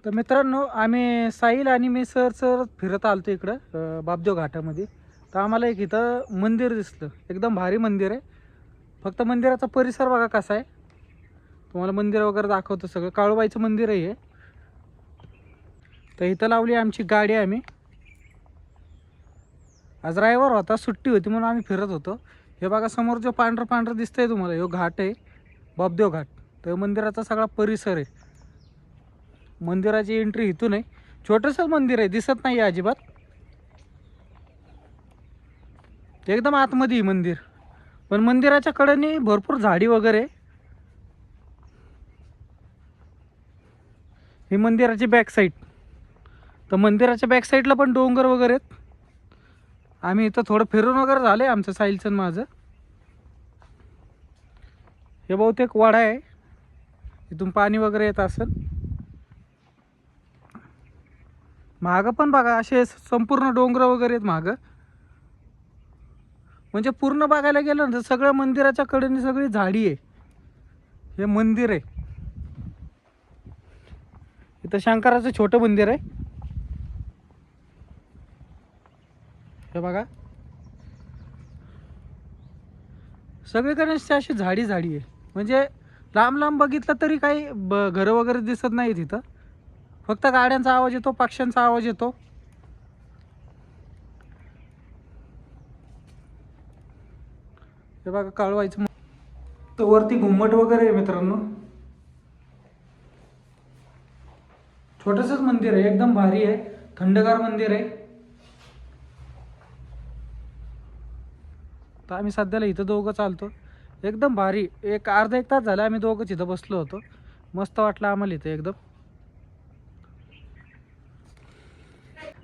तर मित्रांनो, आम्ही साहिल आणि मी सर फिरत आलतो इकडं बापदेव घाटामध्ये. तर आम्हाला एक इथं मंदिर दिसलं, एकदम भारी मंदिर आहे. फक्त मंदिराचा परिसर बघा कसा आहे. तुम्हाला मंदिर वगैरे दाखवतो, सगळं काळूबाईचं मंदिर आहे हे. तर इथं लावली आमची गाडी. आम्ही आज रविवार होता, सुट्टी होती म्हणून आम्ही फिरत होतो. हे बघा समोर जो पांढरं पांढरं दिसतंय तुम्हाला, ह्यो घाट आहे, बापदेव घाट. तर मंदिराचा सगळा परिसर आहे. मंदिराची एंट्री इथून आहे. छोटंसं मंदिर आहे, दिसत नाही आहे अजिबात. एकदम आतमध्ये मंदिर, पण मंदिराच्या कडेने भरपूर झाडी वगैरे. ही मंदिराची बॅक साईड. तर मंदिराच्या बॅक साईडला पण डोंगर वगैरे आहेत. आम्ही इथं थोडं फिरून वगैरे झालं आहे आमचं, साहिलचं माझं. हे बहुतेक वाडा आहे, इथून पाणी वगैरे येत असेल. मागं पण बघा असे संपूर्ण डोंगर वगैरे आहेत मागं. म्हणजे पूर्ण बघायला गेलं ना तर सगळं मंदिराच्या कडेने सगळी झाडी आहे. हे मंदिर आहे. इथं शंकराचं छोटं मंदिर आहे. हे बघा सगळीकडे अशी झाडी झाडी आहे. म्हणजे लांब लांब बघितलं तरी काही घरं वगैरे दिसत नाही तिथं. फक्त गाड्यांचा आवाज येतो, पक्ष्यांचा आवाज येतो. हे बघा काळवायचं. तर वरती घुम्मट वगैरे आहे मित्रांनो. छोटंसंच मंदिर आहे, एकदम भारी आहे, थंडगार मंदिर आहे. तर आम्ही सध्याला इथं दोघं चालतो. एकदम भारी. एक अर्धा एक तास झाला आम्ही दोघंच इथं बसलो होतो. मस्त वाटलं आम्हाला इथं एकदम.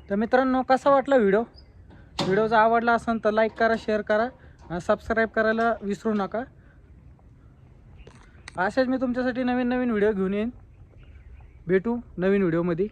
तर मित्रांनो, कसा वाटला व्हिडिओ? व्हिडिओ आवडला असेल तर लाईक करा, शेअर करा आणि सबस्क्राईब करायला विसरू नका. अशाच मी तुमच्यासाठी नवीन नवीन व्हिडिओ घेऊन येईन. भेटू नवीन व्हिडिओमध्ये.